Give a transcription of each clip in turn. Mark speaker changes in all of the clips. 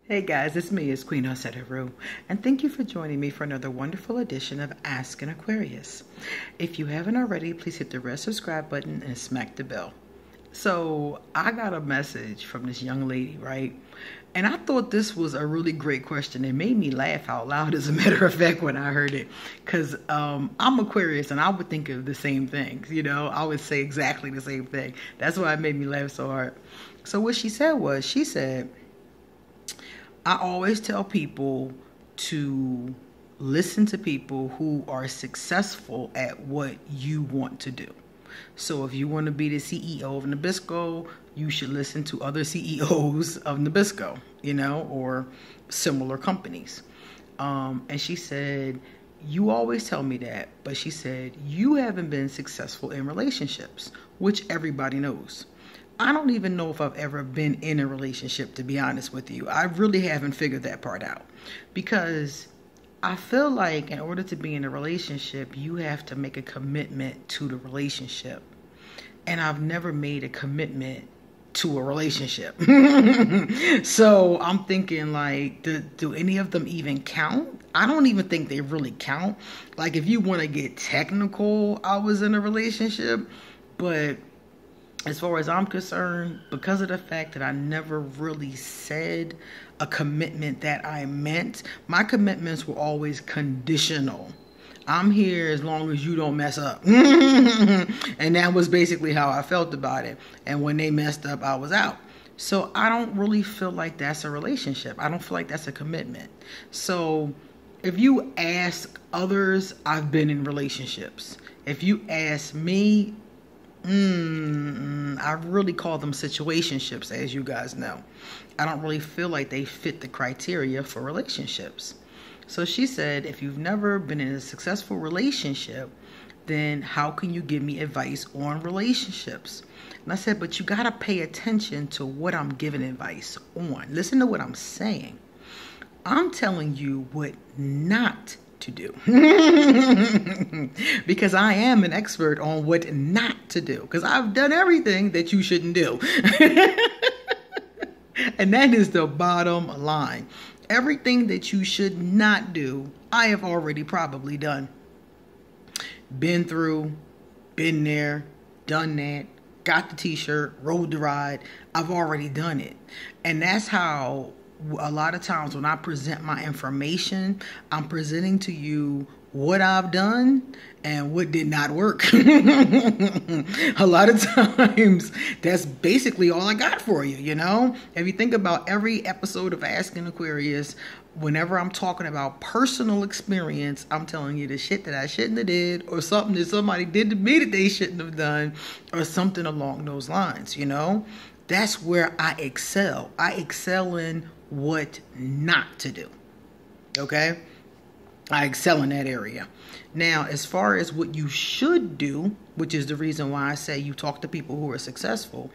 Speaker 1: Hey guys, it's me, it's Queen Osedaru, and thank you for joining me for another wonderful edition of Ask an Aquarius. If you haven't already, please hit the red subscribe button and smack the bell. So I got a message from this young lady, right? And I thought this was a really great question. It made me laugh out loud, as a matter of fact, when I heard it. Because I'm Aquarius, and I would think of the same things, you know? I would say exactly the same thing. That's why it made me laugh so hard. So what she said was, she said, I always tell people to listen to people who are successful at what you want to do. So if you want to be the CEO of Nabisco, you should listen to other CEOs of Nabisco, you know, or similar companies. And she said, you always tell me that, but she said, you haven't been successful in relationships, which everybody knows. I don't even know if I've ever been in a relationship, to be honest with you. I really haven't figured that part out, because I feel like in order to be in a relationship, you have to make a commitment to the relationship. And I've never made a commitment to a relationship. So I'm thinking, like, do any of them even count? I don't even think they really count. Like, if you want to get technical, I was in a relationship, but as far as I'm concerned, because of the fact that I never really said a commitment that I meant, my commitments were always conditional. I'm here as long as you don't mess up. And that was basically how I felt about it. And when they messed up, I was out. So I don't really feel like that's a relationship. I don't feel like that's a commitment. So if you ask others, I've been in relationships. If you ask me, I really call them situationships, as you guys know. I don't really feel like they fit the criteria for relationships. So she said, if you've never been in a successful relationship, then how can you give me advice on relationships? And I said, but you got to pay attention to what I'm giving advice on. Listen to what I'm saying. I'm telling you what not to do. Because I am an expert on what not to do, because I've done everything that you shouldn't do. And that is the bottom line. Everything that you should not do, I have already probably done. Been through, been there, done that, got the t-shirt, rode the ride. I've already done it. And that's how a lot of times when I present my information, I'm presenting to you what I've done and what did not work. A lot of times, that's basically all I got for you, you know? If you think about every episode of Asking Aquarius, whenever I'm talking about personal experience, I'm telling you the shit that I shouldn't have did, or something that somebody did to me that they shouldn't have done, or something along those lines, you know? That's where I excel. I excel in what not to do. Okay? I excel in that area. Now, as far as what you should do, which is the reason why I say you talk to people who are successful,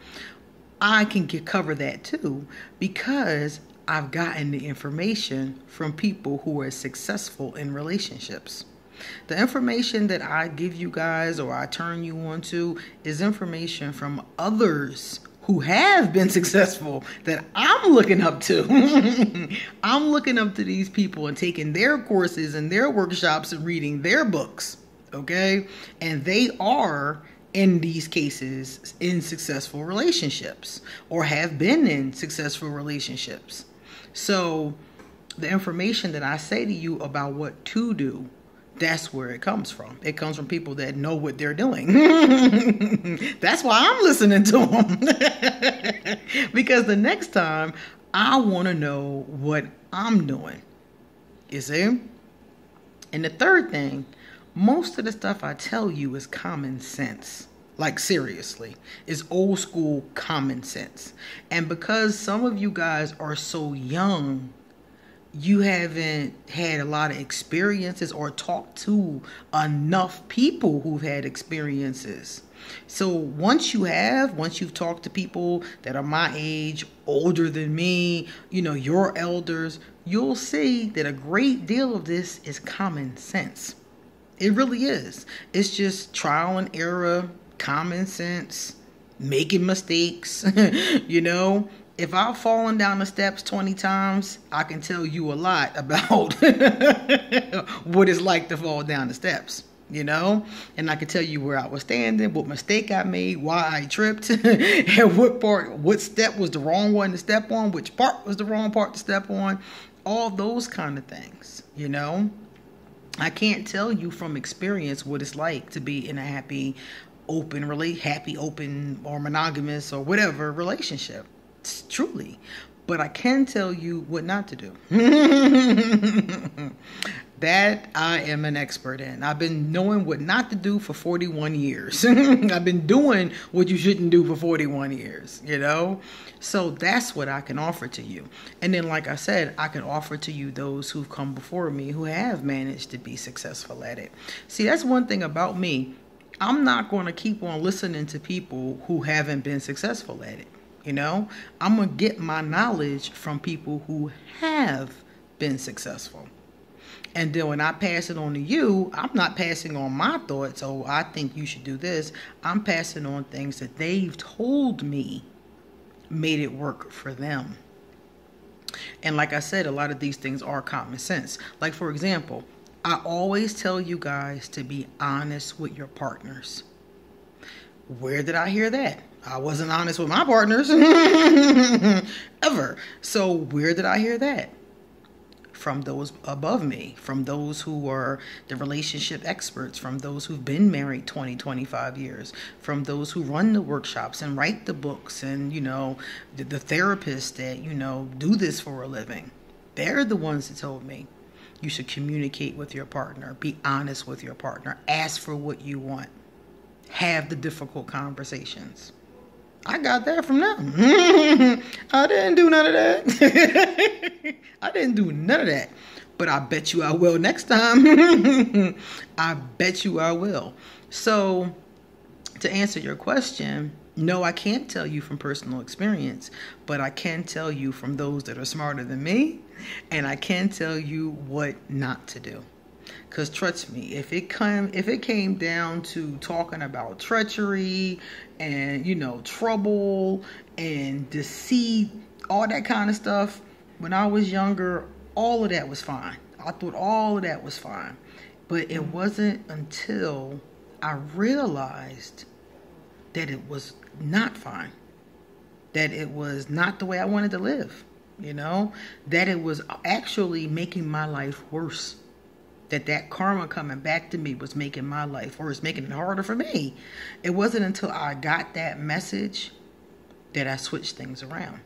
Speaker 1: I can cover that too, because I've gotten the information from people who are successful in relationships. The information that I give you guys, or I turn you on to, is information from others who have been successful that I'm looking up to. I'm looking up to these people and taking their courses and their workshops and reading their books, okay? And they are, in these cases, in successful relationships, or have been in successful relationships. So the information that I say to you about what to do, that's where it comes from. It comes from people that know what they're doing. That's why I'm listening to them. Because the next time, I want to know what I'm doing. You see? And the third thing, most of the stuff I tell you is common sense. Like, seriously, it's old school common sense. And because some of you guys are so young, you haven't had a lot of experiences or talked to enough people who've had experiences. So once you've talked to people that are my age, older than me, you know, your elders, you'll see that a great deal of this is common sense. It really is. It's just trial and error, common sense, making mistakes, you know. if I've fallen down the steps 20 times, I can tell you a lot about what it's like to fall down the steps, you know? And I can tell you where I was standing, what mistake I made, why I tripped, and what step was the wrong one to step on, which part was the wrong part to step on, all those kind of things, you know? I can't tell you from experience what it's like to be in a happy, open, or monogamous or whatever relationship. Truly. But I can tell you what not to do. That I am an expert in. I've been knowing what not to do for 41 years. I've been doing what you shouldn't do for 41 years, you know? So that's what I can offer to you. And then, like I said, I can offer to you those who've come before me who have managed to be successful at it. See, that's one thing about me. I'm not going to keep on listening to people who haven't been successful at it. You know, I'm going to get my knowledge from people who have been successful. And then when I pass it on to you, I'm not passing on my thoughts. Oh, I think you should do this. I'm passing on things that they've told me made it work for them. And like I said, a lot of these things are common sense. Like, for example, I always tell you guys to be honest with your partners. Where did I hear that? I wasn't honest with my partners ever. So where did I hear that? From those above me, from those who are the relationship experts, from those who've been married 20, 25 years, from those who run the workshops and write the books and, you know, the therapists that, you know, do this for a living. They're the ones that told me you should communicate with your partner, be honest with your partner, ask for what you want, have the difficult conversations. I got that from them. I didn't do none of that. I didn't do none of that. But I bet you I will next time. I bet you I will. So, to answer your question, no, I can't tell you from personal experience, but I can tell you from those that are smarter than me, and I can tell you what not to do. Because trust me, if it came down to talking about treachery and, you know, trouble and deceit, all that kind of stuff, when I was younger, all of that was fine. I thought all of that was fine. But it wasn't until I realized that it was not fine. That it was not the way I wanted to live, you know? That it was actually making my life worse. That karma coming back to me was making my life worse, making it harder for me. It wasn't until I got that message that I switched things around.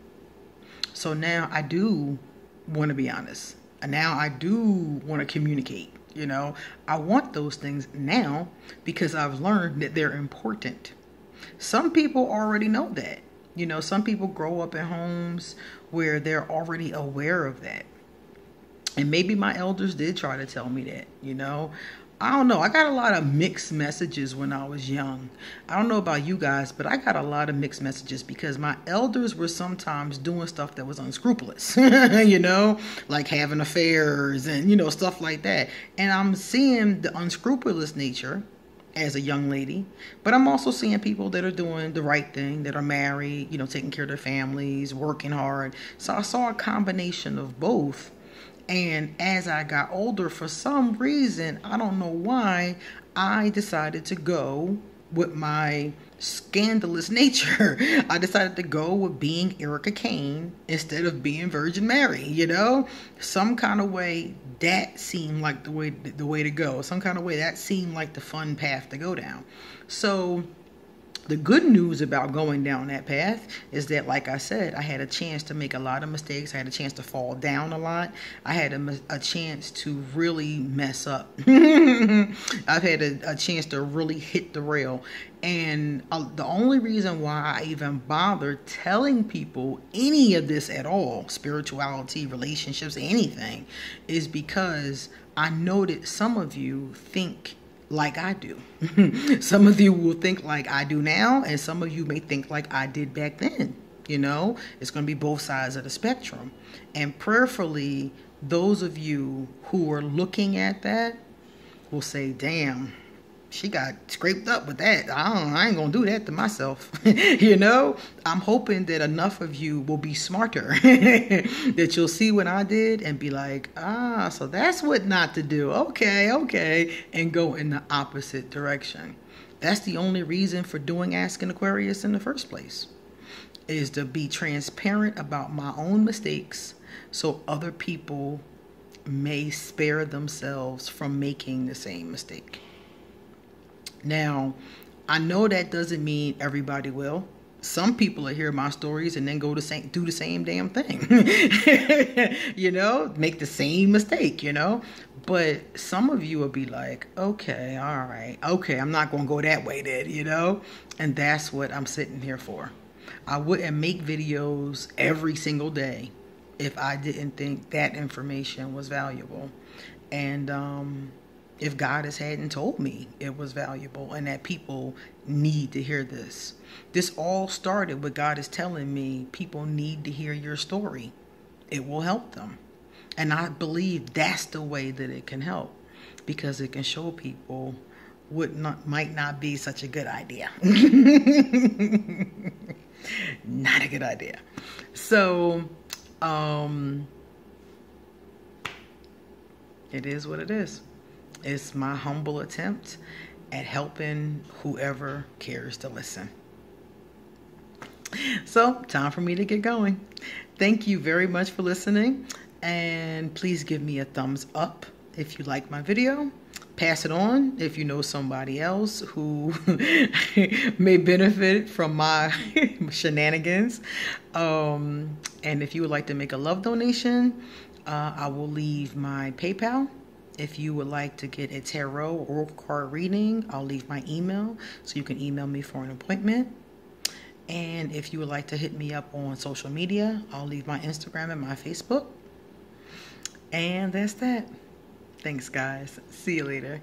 Speaker 1: So now I do want to be honest. And now I do want to communicate. You know, I want those things now because I've learned that they're important. Some people already know that. You know, some people grow up in homes where they're already aware of that. And maybe my elders did try to tell me that, you know. I don't know. I got a lot of mixed messages when I was young. I don't know about you guys, but I got a lot of mixed messages because my elders were sometimes doing stuff that was unscrupulous, you know, like having affairs and, you know, stuff like that. And I'm seeing the unscrupulous nature as a young lady, but I'm also seeing people that are doing the right thing, that are married, you know, taking care of their families, working hard. So I saw a combination of both. And as I got older, for some reason, I don't know why, I decided to go with my scandalous nature. I decided to go with being Erica Kane instead of being Virgin Mary, you know? Some kind of way that seemed like the way to go. Some kind of way that seemed like the fun path to go down. So the good news about going down that path is that, like I said, I had a chance to make a lot of mistakes. I had a chance to fall down a lot. I had a chance to really mess up. I've had a chance to really hit the rail. And the only reason why I even bothered telling people any of this at all, spirituality, relationships, anything, is because I know that some of you think like I do. Some of you will think like I do now, and some of you may think like I did back then. You know, it's going to be both sides of the spectrum. And prayerfully, those of you who are looking at that will say, damn, she got scraped up with that. I ain't gonna do that to myself. You know, I'm hoping that enough of you will be smarter that you'll see what I did and be like, so that's what not to do. Okay, and go in the opposite direction. That's the only reason for doing Ask an Aquarius in the first place, is to be transparent about my own mistakes so other people may spare themselves from making the same mistake. Now, I know that doesn't mean everybody will. Some people will hear my stories and then do the same damn thing. You know, make the same mistake, you know. But some of you will be like, okay, all right. Okay, I'm not going to go that way then, you know. And that's what I'm sitting here for. I wouldn't make videos every single day if I didn't think that information was valuable. And if God hadn't told me it was valuable and that people need to hear this. This all started with God is telling me people need to hear your story. It will help them. And I believe that's the way that it can help, because it can show people what might not be such a good idea. Not a good idea. So, it is what it is. It's my humble attempt at helping whoever cares to listen. So, time for me to get going. Thank you very much for listening. And please give me a thumbs up if you like my video. Pass it on if you know somebody else who may benefit from my shenanigans. And if you would like to make a love donation, I will leave my PayPal. If you would like to get a tarot or oracle card reading, I'll leave my email, so you can email me for an appointment. And if you would like to hit me up on social media, I'll leave my Instagram and my Facebook. And that's that. Thanks, guys. See you later.